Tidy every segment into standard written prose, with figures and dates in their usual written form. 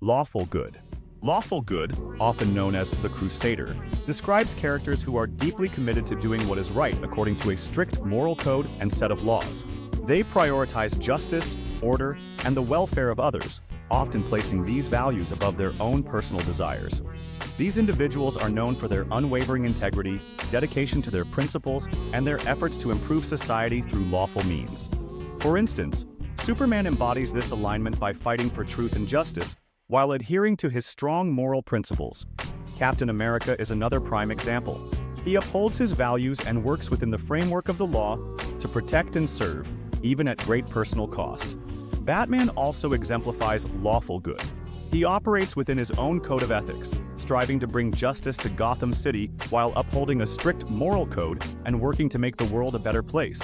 Lawful good. Lawful good, often known as the Crusader, describes characters who are deeply committed to doing what is right according to a strict moral code and set of laws. They prioritize justice, order, and the welfare of others, often placing these values above their own personal desires. These individuals are known for their unwavering integrity, dedication to their principles, and their efforts to improve society through lawful means. For instance, Superman embodies this alignment by fighting for truth and justice while adhering to his strong moral principles. Captain America is another prime example. He upholds his values and works within the framework of the law to protect and serve, even at great personal cost. Batman also exemplifies lawful good. He operates within his own code of ethics, striving to bring justice to Gotham City while upholding a strict moral code and working to make the world a better place.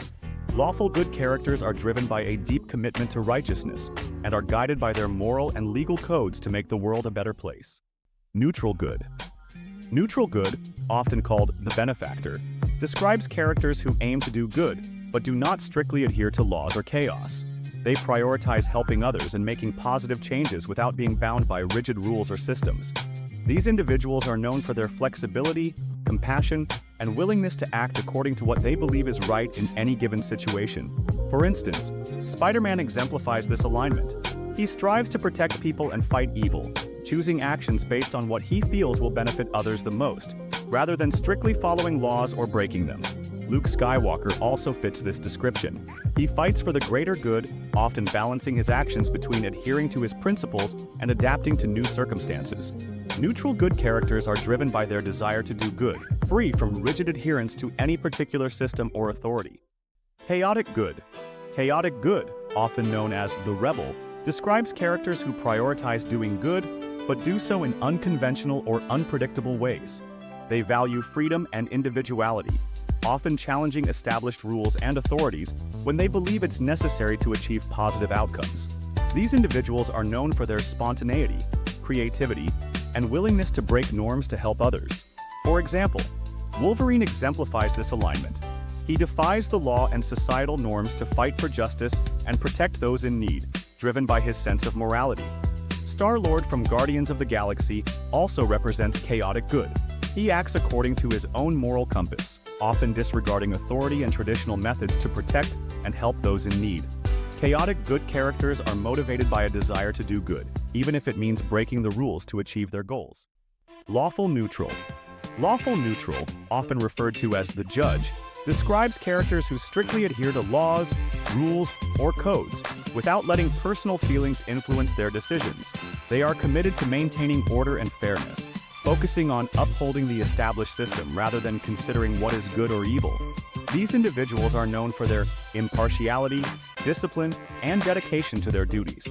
Lawful good characters are driven by a deep commitment to righteousness and are guided by their moral and legal codes to make the world a better place. Neutral good. Neutral good, often called the benefactor, describes characters who aim to do good but do not strictly adhere to laws or chaos. They prioritize helping others and making positive changes without being bound by rigid rules or systems. These individuals are known for their flexibility, compassion, and willingness to act according to what they believe is right in any given situation. For instance, Spider-Man exemplifies this alignment. He strives to protect people and fight evil, choosing actions based on what he feels will benefit others the most, rather than strictly following laws or breaking them. Luke Skywalker also fits this description. He fights for the greater good, often balancing his actions between adhering to his principles and adapting to new circumstances. Neutral good characters are driven by their desire to do good, free from rigid adherence to any particular system or authority. Chaotic good. Chaotic good, often known as the rebel, describes characters who prioritize doing good, but do so in unconventional or unpredictable ways. They value freedom and individuality, often challenging established rules and authorities when they believe it's necessary to achieve positive outcomes. These individuals are known for their spontaneity, creativity, and willingness to break norms to help others. For example, Wolverine exemplifies this alignment. He defies the law and societal norms to fight for justice and protect those in need, driven by his sense of morality. Star-Lord from Guardians of the Galaxy also represents chaotic good. He acts according to his own moral compass, often disregarding authority and traditional methods to protect and help those in need. Chaotic good characters are motivated by a desire to do good, even if it means breaking the rules to achieve their goals. Lawful neutral. Lawful neutral, often referred to as the judge, describes characters who strictly adhere to laws, rules, or codes, without letting personal feelings influence their decisions. They are committed to maintaining order and fairness, focusing on upholding the established system rather than considering what is good or evil. These individuals are known for their impartiality, discipline, and dedication to their duties.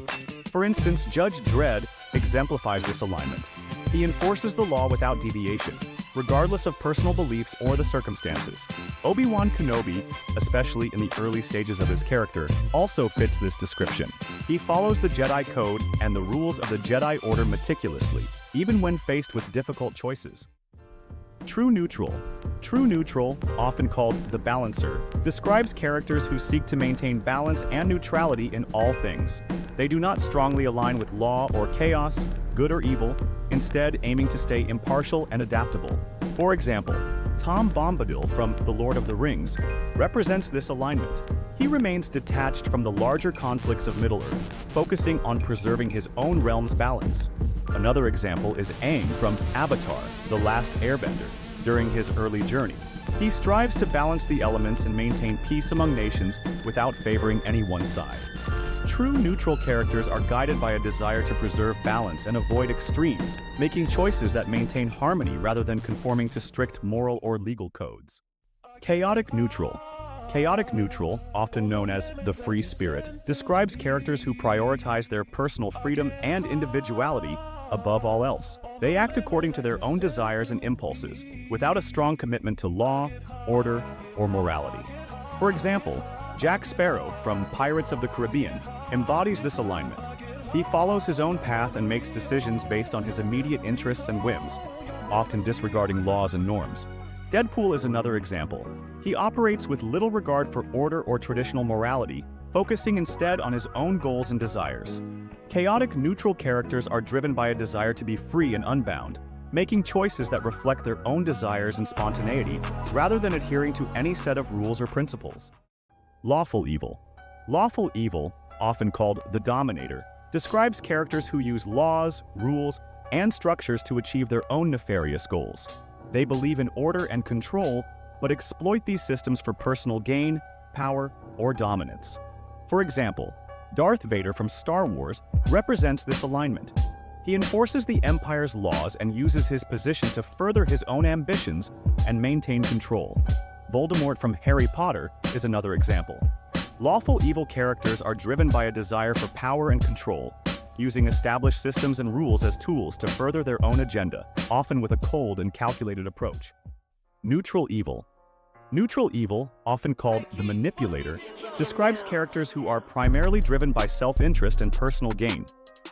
For instance, Judge Dredd exemplifies this alignment. He enforces the law without deviation, regardless of personal beliefs or the circumstances. Obi-Wan Kenobi, especially in the early stages of his character, also fits this description. He follows the Jedi Code and the rules of the Jedi Order meticulously, even when faced with difficult choices. True neutral. True neutral, often called the balancer, describes characters who seek to maintain balance and neutrality in all things. They do not strongly align with law or chaos, good or evil, instead aiming to stay impartial and adaptable. For example, Tom Bombadil from The Lord of the Rings represents this alignment. He remains detached from the larger conflicts of Middle-earth, focusing on preserving his own realm's balance. Another example is Aang from Avatar: The Last Airbender. During his early journey, he strives to balance the elements and maintain peace among nations without favoring any one side. True neutral characters are guided by a desire to preserve balance and avoid extremes, making choices that maintain harmony rather than conforming to strict moral or legal codes. Chaotic neutral. Chaotic neutral, often known as the free spirit, describes characters who prioritize their personal freedom and individuality above all else. They act according to their own desires and impulses, without a strong commitment to law, order, or morality. For example, Jack Sparrow from Pirates of the Caribbean embodies this alignment. He follows his own path and makes decisions based on his immediate interests and whims, often disregarding laws and norms. Deadpool is another example. He operates with little regard for order or traditional morality, focusing instead on his own goals and desires. Chaotic neutral characters are driven by a desire to be free and unbound, making choices that reflect their own desires and spontaneity, rather than adhering to any set of rules or principles. Lawful evil. Lawful evil, often called the Dominator, describes characters who use laws, rules, and structures to achieve their own nefarious goals. They believe in order and control, but exploit these systems for personal gain, power, or dominance. For example, Darth Vader from Star Wars represents this alignment. He enforces the Empire's laws and uses his position to further his own ambitions and maintain control. Voldemort from Harry Potter is another example. Lawful evil characters are driven by a desire for power and control, using established systems and rules as tools to further their own agenda, often with a cold and calculated approach. Neutral evil. Neutral evil, often called the Manipulator, describes characters who are primarily driven by self-interest and personal gain,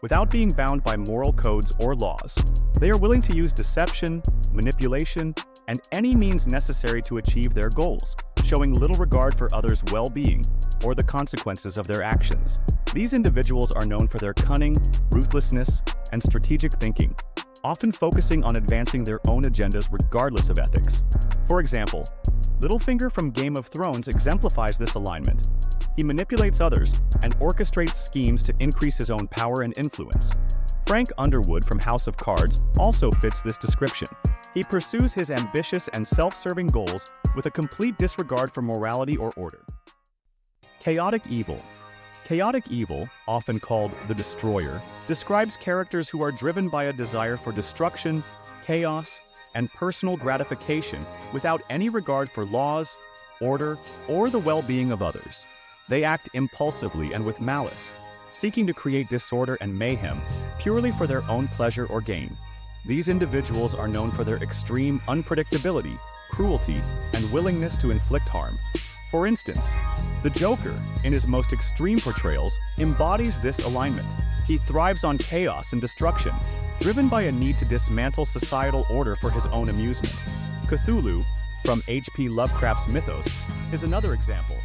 without being bound by moral codes or laws. They are willing to use deception, manipulation, and any means necessary to achieve their goals, showing little regard for others' well-being or the consequences of their actions. These individuals are known for their cunning, ruthlessness, and strategic thinking, often focusing on advancing their own agendas regardless of ethics. For example, Littlefinger from Game of Thrones exemplifies this alignment. He manipulates others and orchestrates schemes to increase his own power and influence. Frank Underwood from House of Cards also fits this description. He pursues his ambitious and self-serving goals with a complete disregard for morality or order. Chaotic evil. Chaotic evil, often called the Destroyer, describes characters who are driven by a desire for destruction, chaos, and personal gratification without any regard for laws, order, or the well-being of others. They act impulsively and with malice, seeking to create disorder and mayhem purely for their own pleasure or gain. These individuals are known for their extreme unpredictability, cruelty, and willingness to inflict harm. For instance, the Joker, in his most extreme portrayals, embodies this alignment. He thrives on chaos and destruction, driven by a need to dismantle societal order for his own amusement. Cthulhu, from H.P. Lovecraft's mythos, is another example.